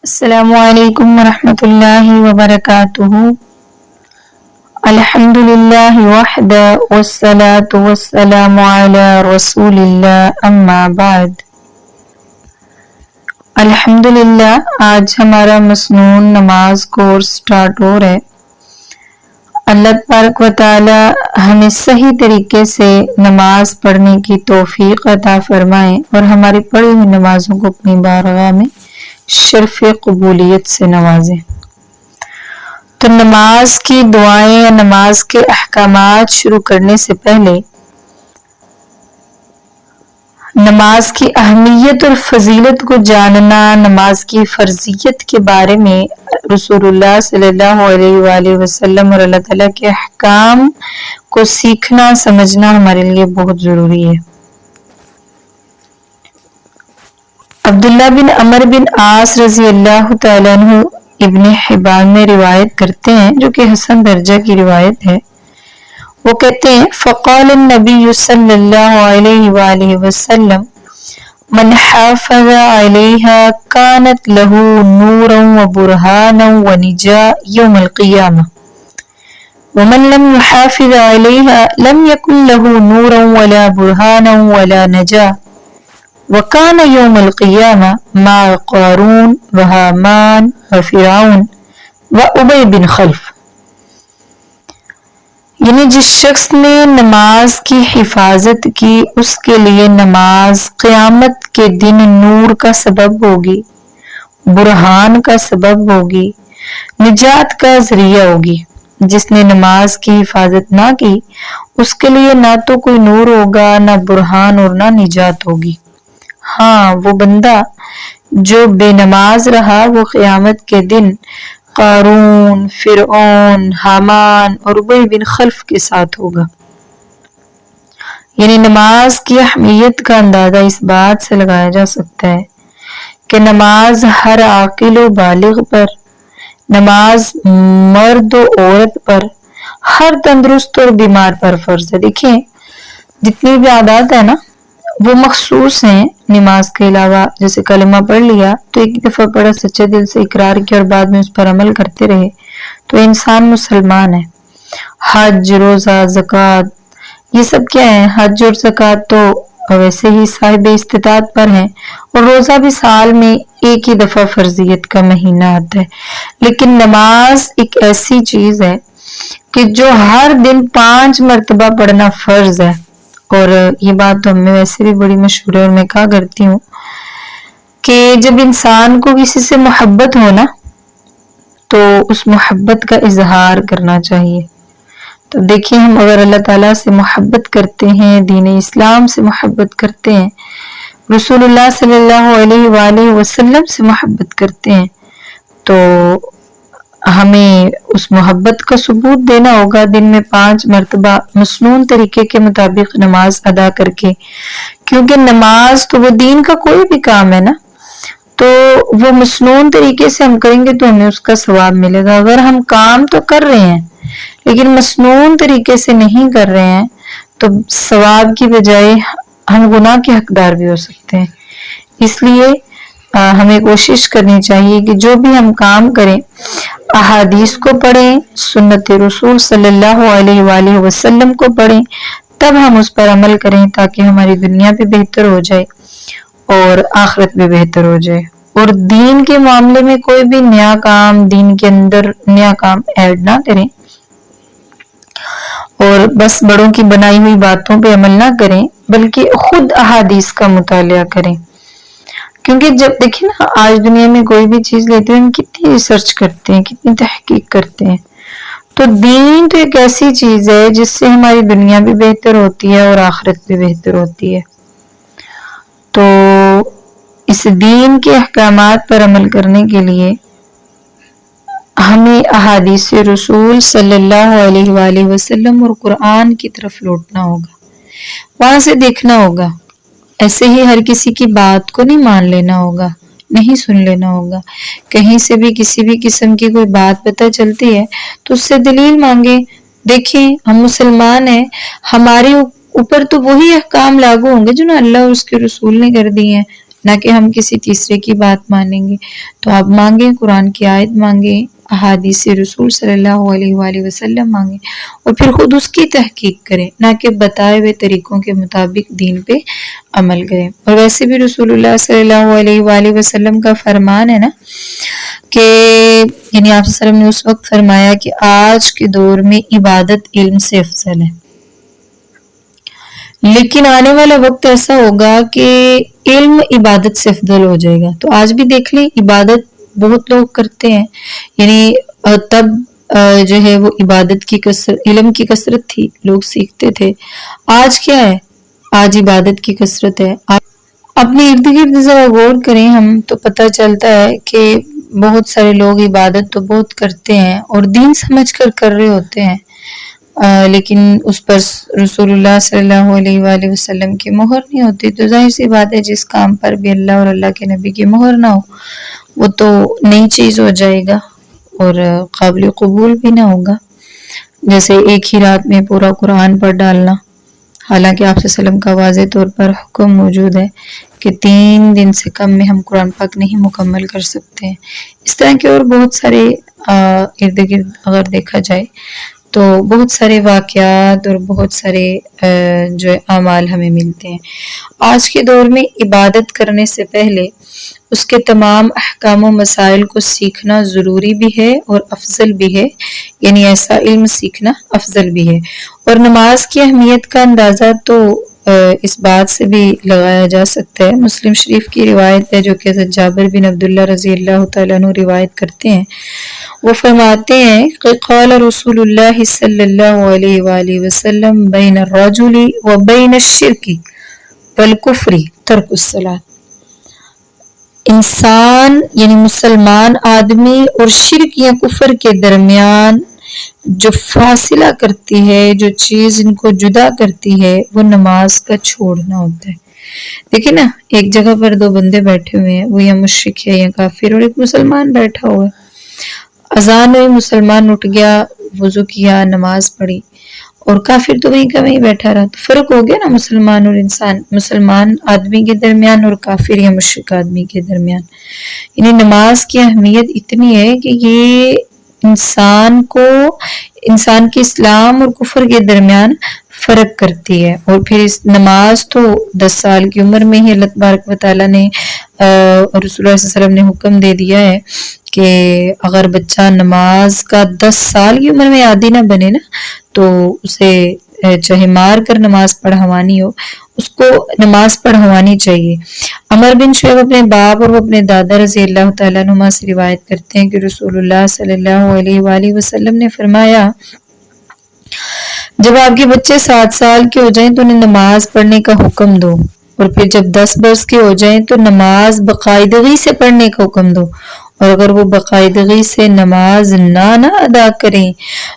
السلام علیکم ورحمۃ اللہ وبرکاتہ۔ الحمد للہ وحدہ والصلاة والسلام علی رسول اللہ اما بعد۔ الحمد للہ آج ہمارا مسنون نماز کورس سٹارٹ ہو رہا ہے۔ اللہ تبارک و تعالی ہمیں صحیح طریقے سے نماز پڑھنے کی توفیق عطا فرمائے اور ہماری پڑھی ہوئی نمازوں کو اپنی بارگاہ میں شرف قبولیت سے نوازے۔ تو نماز کی دعائیں یا نماز کے احکامات شروع کرنے سے پہلے نماز کی اہمیت اور فضیلت کو جاننا، نماز کی فرضیت کے بارے میں رسول اللہ صلی اللہ علیہ وآلہ وسلم اور اللہ تعالیٰ کے احکام کو سیکھنا سمجھنا ہمارے لیے بہت ضروری ہے۔ عبداللہ بن عمر بن عاص رضی اللہ تعالیٰ عنہ ابن حبان میں روایت کرتے ہیں، جو کہ حسن درجہ کی روایت ہے۔ وہ کہتے ہیں فقال النبی صلی اللہ علیہ وآلہ وسلم من حافظ علیہا کانت لہو نورا وبرہانا ونجا یوم القیامہ ومن لم يحافظ علیہا لم یکن لہو نورا ولا برہانا ولا نجا وکان یوم القیامہ مع قارون وہامان وفرعون وابی بن خلف۔ یعنی جس شخص نے نماز کی حفاظت کی اس کے لیے نماز قیامت کے دن نور کا سبب ہوگی، برہان کا سبب ہوگی، نجات کا ذریعہ ہوگی۔ جس نے نماز کی حفاظت نہ کی اس کے لیے نہ تو کوئی نور ہوگا، نہ برہان اور نہ نجات ہوگی۔ ہاں، وہ بندہ جو بے نماز رہا وہ قیامت کے دن قارون، فرعون، حامان اور ابی بن خلف کے ساتھ ہوگا۔ یعنی نماز کی اہمیت کا اندازہ اس بات سے لگایا جا سکتا ہے کہ نماز ہر عاقل و بالغ پر، نماز مرد و عورت پر، ہر تندرست اور بیمار پر فرض ہے۔ دیکھیں جتنی بھی عادات ہے نا وہ مخصوص ہیں نماز کے علاوہ۔ جیسے کلمہ پڑھ لیا تو ایک دفعہ پڑھا، سچے دل سے اقرار کیا اور بعد میں اس پر عمل کرتے رہے تو انسان مسلمان ہے۔ حج، روزہ، زکوٰۃ، یہ سب کیا ہے؟ حج اور زکوٰۃ تو ویسے ہی صاحب استطاعت پر ہیں، اور روزہ بھی سال میں ایک ہی دفعہ فرضیت کا مہینہ آتا ہے۔ لیکن نماز ایک ایسی چیز ہے کہ جو ہر دن 5 مرتبہ پڑھنا فرض ہے۔ اور یہ بات تو ہمیں ویسے بھی بڑی مشہور ہے اور میں کہا کرتی ہوں کہ جب انسان کو کسی سے محبت ہو نا تو اس محبت کا اظہار کرنا چاہیے۔ تو دیکھیں ہم اگر اللہ تعالیٰ سے محبت کرتے ہیں، دین اسلام سے محبت کرتے ہیں، رسول اللہ صلی اللہ علیہ وآلہ وسلم سے محبت کرتے ہیں تو ہمیں اس محبت کا ثبوت دینا ہوگا دن میں 5 مرتبہ مسنون طریقے کے مطابق نماز ادا کر کے۔ کیونکہ نماز تو وہ دین کا کوئی بھی کام ہے نا، تو وہ مسنون طریقے سے ہم کریں گے تو ہمیں اس کا ثواب ملے گا۔ اگر ہم کام تو کر رہے ہیں لیکن مسنون طریقے سے نہیں کر رہے ہیں تو ثواب کی بجائے ہم گناہ کے حقدار بھی ہو سکتے ہیں۔ اس لیے ہمیں کوشش کرنی چاہیے کہ جو بھی ہم کام کریں احادیث کو پڑھیں، سنت رسول صلی اللہ علیہ وآلہ وسلم کو پڑھیں، تب ہم اس پر عمل کریں تاکہ ہماری دنیا بھی بہتر ہو جائے اور آخرت بھی بہتر ہو جائے۔ اور دین کے معاملے میں کوئی بھی نیا کام، دین کے اندر نیا کام ایڈ نہ کریں اور بس بڑوں کی بنائی ہوئی باتوں پہ عمل نہ کریں، بلکہ خود احادیث کا مطالعہ کریں۔ کیونکہ جب دیکھیں نا آج دنیا میں کوئی بھی چیز لیتے ہیں ہم کتنی ریسرچ کرتے ہیں، کتنی تحقیق کرتے ہیں۔ تو دین تو ایک ایسی چیز ہے جس سے ہماری دنیا بھی بہتر ہوتی ہے اور آخرت بھی بہتر ہوتی ہے۔ تو اس دین کے احکامات پر عمل کرنے کے لیے ہمیں احادیث رسول صلی اللہ علیہ وآلہ وسلم اور قرآن کی طرف لوٹنا ہوگا، وہاں سے دیکھنا ہوگا۔ ایسے ہی ہر کسی کی بات کو نہیں مان لینا ہوگا، نہیں سن لینا ہوگا۔ کہیں سے بھی کسی بھی قسم کی کوئی بات پتہ چلتی ہے تو اس سے دلیل مانگے۔ دیکھیں ہم مسلمان ہیں، ہمارے اوپر تو وہی احکام لاگو ہوں گے جو نا اللہ اور اس کے رسول نے کر دی ہیں۔ نہ کہ ہم کسی تیسرے کی بات مانیں گے. تو آپ مانگیں، قرآن کی آیت مانگیں، احادیث رسول صلی اللہ علیہ وآلہ وسلم مانگیں، اور پھر خود اس کی تحقیق کریں، نہ کہ بتائے ہوئے طریقوں کے مطابق دین پہ عمل کریں. اور ویسے بھی رسول اللہ صلی اللہ علیہ وآلہ وسلم کا فرمان ہے نا کہ یعنی آپ صلی اللہ علیہ وسلم نے اس وقت فرمایا کہ آج کے دور میں عبادت علم سے افضل ہے، لیکن آنے والا وقت ایسا ہوگا کہ علم عبادت سے افضل ہو جائے گا. تو آج بھی دیکھ لیں عبادت بہت لوگ کرتے ہیں، یعنی تب جو ہے وہ عبادت کی کثرت، علم کی کثرت تھی، لوگ سیکھتے تھے. آج کیا ہے؟ آج عبادت کی کثرت ہے. اپنے ارد گرد ذرا غور کریں ہم تو پتہ چلتا ہے کہ بہت سارے لوگ عبادت تو بہت کرتے ہیں اور دین سمجھ کر کر رہے ہوتے ہیں، لیکن اس پر رسول اللہ صلی اللہ علیہ وآلہ وسلم کی مہر نہیں ہوتی. تو ظاہر سی بات ہے جس کام پر بھی اللہ اور اللہ کے نبی کی مہر نہ ہو وہ تو نئی چیز ہو جائے گا اور قابل قبول بھی نہ ہوگا. جیسے ایک ہی رات میں پورا قرآن پڑھ ڈالنا، حالانکہ آپ صلی اللہ علیہ وسلم کا واضح طور پر حکم موجود ہے کہ 3 دن سے کم میں ہم قرآن پاک نہیں مکمل کر سکتے ہیں. اس طرح کے اور بہت سارے ارد گرد اگر دیکھا جائے تو بہت سارے واقعات اور بہت سارے جو اعمال ہمیں ملتے ہیں. آج کے دور میں عبادت کرنے سے پہلے اس کے تمام احکام و مسائل کو سیکھنا ضروری بھی ہے اور افضل بھی ہے، یعنی ایسا علم سیکھنا افضل بھی ہے. اور نماز کی اہمیت کا اندازہ تو اس بات سے بھی لگایا جا سکتا ہے. مسلم شریف کی روایت ہے جو کہ حضرت جابر بن عبداللہ رضی اللہ تعالیٰ عنہ روایت کرتے ہیں. وہ فرماتے ہیں کہ قال رسول اللہ صلی اللہ علیہ وآلہ وسلم بین الرجل و بین الشرک والکفر ترک الصلاۃ. انسان یعنی مسلمان آدمی اور شرک یا کفر کے درمیان جو فاصلہ کرتی ہے، جو چیز ان کو جدا کرتی ہے، وہ نماز کا چھوڑنا ہوتا ہے. دیکھیں نا، ایک جگہ پر 2 بندے بیٹھے ہوئے ہیں، وہ یا مشرک ہے یا کافر، اور ایک مسلمان بیٹھا ہوا ہے. اذان ہوئی، مسلمان اٹھ گیا، وضو کیا، نماز پڑھی، اور کافر تو وہیں کا وہیں بیٹھا رہا. تو فرق ہو گیا نا مسلمان اور مسلمان آدمی کے درمیان اور کافر یا مشرک آدمی کے درمیان. یعنی نماز کی اہمیت اتنی ہے کہ یہ انسان کے اسلام اور کفر کے درمیان فرق کرتی ہے. اور پھر اس نماز تو 10 سال کی عمر میں ہی اللہ تبارک و تعالیٰ نے اور رسول اللہ صلی اللہ علیہ وسلم نے حکم دے دیا ہے کہ اگر بچہ نماز کا 10 سال کی عمر میں عادی نہ بنے نا تو اسے چاہے مار کر نماز پڑھوانی ہو، اس کو نماز پڑھوانی چاہیے. عمر بن شعیب اپنے باپ اور اپنے دادا رضی اللہ تعالیٰ عنہما سے روایت کرتے ہیں کہ رسول اللہ صلی اللہ علیہ وآلہ وسلم نے فرمایا جب آپ کے بچے 7 سال کے ہو جائیں تو انہیں نماز پڑھنے کا حکم دو، اور پھر جب 10 برس کے ہو جائیں تو نماز باقاعدگی سے پڑھنے کا حکم دو، اور اگر وہ باقاعدگی سے نماز نہ ادا کریں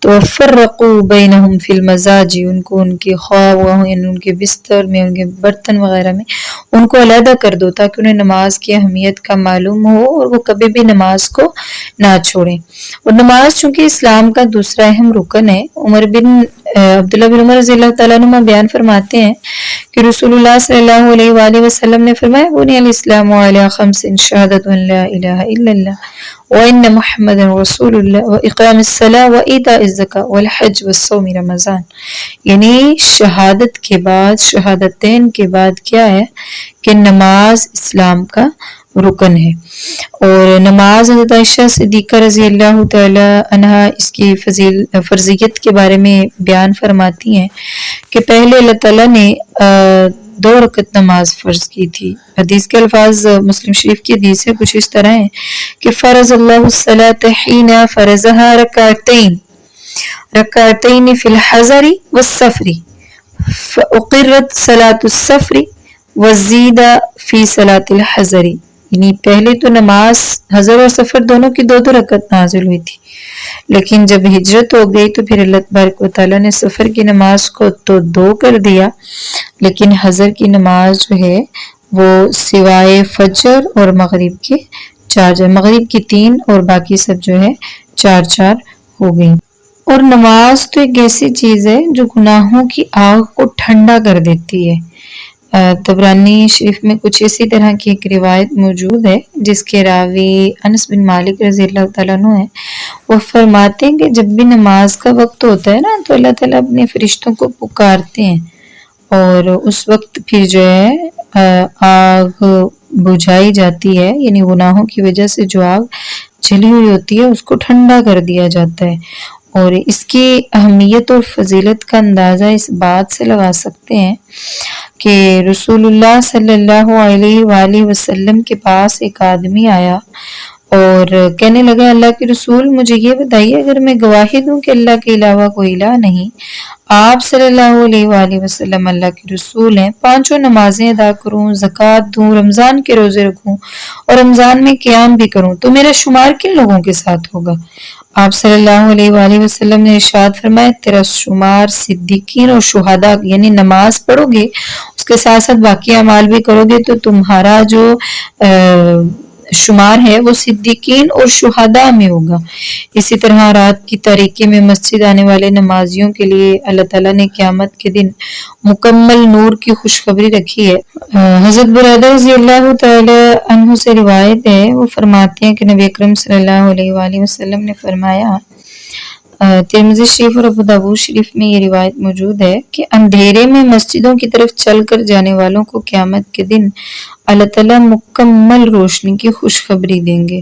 تو فرقوا بینہم فی المضاجع، ان کو ان کے خواب، ان کے بستر میں، ان کے برتن وغیرہ میں ان کو علیحدہ کر دو تاکہ انہیں نماز کی اہمیت کا معلوم ہو اور وہ کبھی بھی نماز کو نہ چھوڑیں. اور نماز چونکہ اسلام کا دوسرا اہم رکن ہے. عبداللہ بن عمر رضی اللہ تعالیٰ عنہ بیان فرماتے ہیں کہ رسول اللہ صلی اللہ علیہ وآلہ وسلم نے فرمایا بنی الاسلام علی 5 شہادت ان لا الہ الا اللہ وان محمد رسول اللہ واقام الصلاۃ وایتاء الزکاۃ والحج والصوم رمضان. یعنی شہادت کے بعد، شہادتین کے بعد کیا ہے کہ نماز اسلام کا رکن ہے. اور نماز حضرت عائشہ صدیقہ رضی اللہ تعالی عنہا اس کی فرضیت کے بارے میں بیان فرماتی ہیں کہ پہلے اللہ تعالیٰ نے 2 رکعت نماز فرض کی تھی. حدیث کے الفاظ مسلم شریف کی حدیث سے کچھ اس طرح ہیں کہ فرض اللہ الصلاۃ حین فرضها رکعتین فی الحضر والسفر فاقرت صلاۃ السفر وزید فی صلاۃ الحضر. یعنی پہلے تو نماز حضر اور سفر دونوں کی 2 رکعت نازل ہوئی تھی، لیکن جب ہجرت ہو گئی تو پھر اللہ تبارک و تعالیٰ نے سفر کی نماز کو تو 2 کر دیا، لیکن حضر کی نماز جو ہے وہ سوائے فجر اور مغرب کے 4، مغرب کی 3 اور باقی سب جو ہے 4 ہو گئی. اور نماز تو ایک ایسی چیز ہے جو گناہوں کی آگ کو ٹھنڈا کر دیتی ہے. طبرانی شریف میں کچھ اسی طرح کی ایک روایت موجود ہے جس کے راوی انس بن مالک رضی اللہ تعالیٰ عنہ ہے۔ وہ فرماتے ہیں کہ جب بھی نماز کا وقت ہوتا ہے نا تو اللہ تعالیٰ اپنے فرشتوں کو پکارتے ہیں اور اس وقت پھر جو ہے آگ بجھائی جاتی ہے، یعنی گناہوں کی وجہ سے جو آگ جلی ہوئی ہوتی ہے اس کو ٹھنڈا کر دیا جاتا ہے۔ اور اس کی اہمیت اور فضیلت کا اندازہ اس بات سے لگا سکتے ہیں کہ رسول اللہ صلی اللہ علیہ وآلہ وسلم کے پاس ایک آدمی آیا اور کہنے لگا اللہ کے رسول مجھے یہ بتائیے اگر میں گواہی دوں کہ اللہ کے علاوہ کوئی الہ نہیں، آپ صلی اللہ علیہ وآلہ وسلم اللہ کے رسول ہیں، 5 نمازیں ادا کروں، زکوٰۃ دوں، رمضان کے روزے رکھوں اور رمضان میں قیام بھی کروں تو میرا شمار کن لوگوں کے ساتھ ہوگا؟ آپ صلی اللہ علیہ وآلہ وسلم نے ارشاد فرمایا تیرا شمار صدیقین اور شہداء، یعنی نماز پڑھو گے اس کے ساتھ ساتھ باقی اعمال بھی کرو گے تو تمہارا جو شمار ہے وہ صدیقین اور شہداء میں ہوگا۔ اسی طرح رات کی تاریکی میں مسجد آنے والے نمازیوں کے لیے اللہ تعالیٰ نے قیامت کے دن مکمل نور کی خوشخبری رکھی ہے۔ حضرت برادہ رضی اللہ تعالی عنہ سے روایت ہے، وہ فرماتے ہیں کہ نبی اکرم صلی اللہ علیہ وآلہ وسلم نے فرمایا، ترمذی شریف اور ابو داؤد شریف میں یہ روایت موجود ہے کہ اندھیرے میں مسجدوں کی طرف چل کر جانے والوں کو قیامت کے دن اللہ تعالیٰ مکمل روشنی کی خوشخبری دیں گے،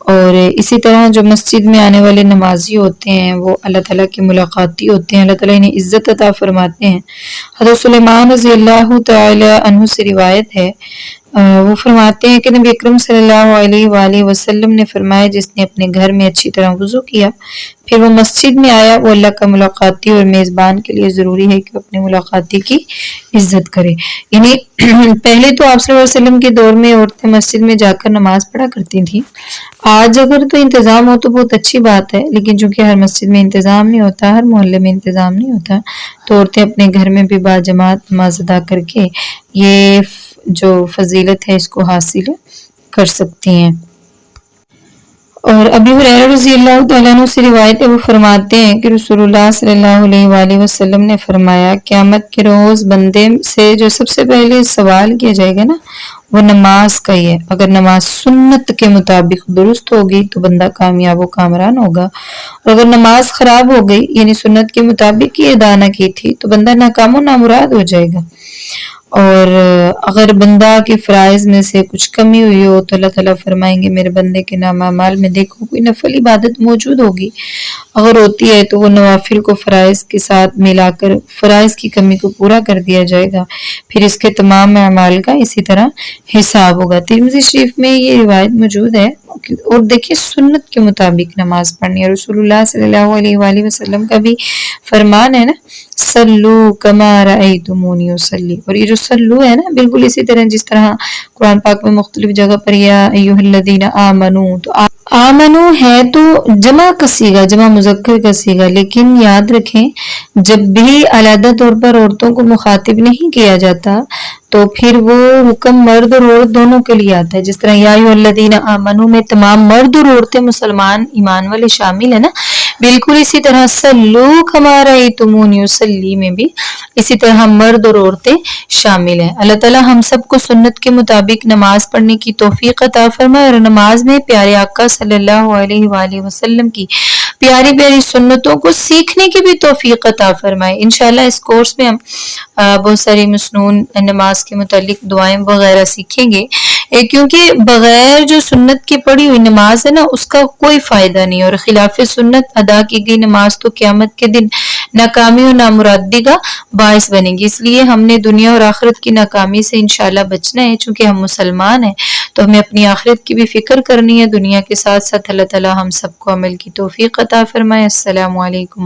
اور اسی طرح جو مسجد میں آنے والے نمازی ہوتے ہیں وہ اللہ تعالیٰ کی ملاقاتی ہوتے ہیں، اللہ تعالیٰ انہیں عزت عطا فرماتے ہیں۔ حضرت سلیمان رضی اللہ تعالی عنہ سے روایت ہے، وہ فرماتے ہیں کہ نبی اکرم صلی اللہ علیہ وآلہ وسلم نے فرمایا جس نے اپنے گھر میں اچھی طرح وضو کیا پھر وہ مسجد میں آیا وہ اللہ کا ملاقاتی اور میزبان کے لیے ضروری ہے کہ اپنے ملاقاتی کی عزت کرے۔ یعنی پہلے تو آپ صلی اللہ علیہ وسلم کے دور میں عورتیں مسجد میں جا کر نماز پڑھا کرتی تھیں، آج اگر تو انتظام ہو تو بہت اچھی بات ہے، لیکن چونکہ ہر مسجد میں انتظام نہیں ہوتا، ہر محلے میں انتظام نہیں ہوتا، تو عورتیں اپنے گھر میں بھی باجماعت نماز ادا کر کے یہ جو فضیلت ہے اس کو حاصل کر سکتی ہیں۔ اور ابی ہریرہ رضی اللہ تعالیٰ عنہ سے روایت ہے، وہ فرماتے ہیں کہ رسول اللہ صلی اللہ علیہ وآلہ وسلم نے فرمایا قیامت کے روز بندے سے جو سب سے پہلے سوال کیا جائے گا نا وہ نماز کا ہی ہے، اگر نماز سنت کے مطابق درست ہوگی تو بندہ کامیاب و کامران ہوگا، اور اگر نماز خراب ہو گئی یعنی سنت کے مطابق ہی ادا نہ کی تھی تو بندہ ناکام و نامراد ہو جائے گا، اور اگر بندہ کے فرائض میں سے کچھ کمی ہوئی ہو تو اللہ تعالیٰ فرمائیں گے میرے بندے کے نام اعمال میں دیکھو کوئی نفل عبادت موجود ہوگی، اگر ہوتی ہے تو وہ نوافل کو فرائض کے ساتھ ملا کر فرائض کی کمی کو پورا کر دیا جائے گا، پھر اس کے تمام اعمال کا اسی طرح حساب ہوگا۔ ترمذی شریف میں یہ روایت موجود ہے، اور دیکھیے سنت کے مطابق نماز پڑھنی ہے، رسول اللہ صلی اللہ علیہ وآلہ وسلم کا بھی فرمان ہے نا سلو کما رأیتمونی اصلی، اور یہ جو سلو ہے نا بالکل اسی طرح جس طرح قرآن پاک میں مختلف جگہ پر یا ایھا الذین آمنو، تو آمنو ہے تو جمع کا صیغہ، جمع مذکر کا صیغہ، لیکن یاد رکھیں جب بھی علیحدہ طور پر عورتوں کو مخاطب نہیں کیا جاتا تو پھر وہ حکم مرد اور عورت دونوں کے لیے آتا ہے، جس طرح یا ایھا الذین آمنو میں تمام مرد اور عورتیں مسلمان ایمان والے شامل ہیں نا، بالکل اسی طرح سلو کما رأیتمونی اصلی میں بھی اسی طرح مرد اور عورتیں شامل ہیں۔ اللہ تعالیٰ ہم سب کو سنت کے مطابق نماز پڑھنے کی توفیق عطا فرمائے، اور نماز میں پیارے آقا صلی اللہ علیہ وآلہ وسلم کی پیاری پیاری سنتوں کو سیکھنے کی بھی توفیق عطا فرمائے۔ انشاءاللہ اس کورس میں ہم بہت ساری مسنون نماز کے متعلق دعائیں وغیرہ سیکھیں گے، کیونکہ بغیر جو سنت کی پڑھی ہوئی نماز ہے نا اس کا کوئی فائدہ نہیں، اور خلاف سنت ادا کی گئی نماز تو قیامت کے دن ناکامی اور نامرادی کا باعث بنے گی، اس لیے ہم نے دنیا اور آخرت کی ناکامی سے انشاءاللہ بچنا ہے، چونکہ ہم مسلمان ہیں تو ہمیں اپنی آخرت کی بھی فکر کرنی ہے، دنیا کے ساتھ ساتھ اللہ تعالی ہم سب کو عمل کی توفیق عطا فرمائے۔ السلام علیکم۔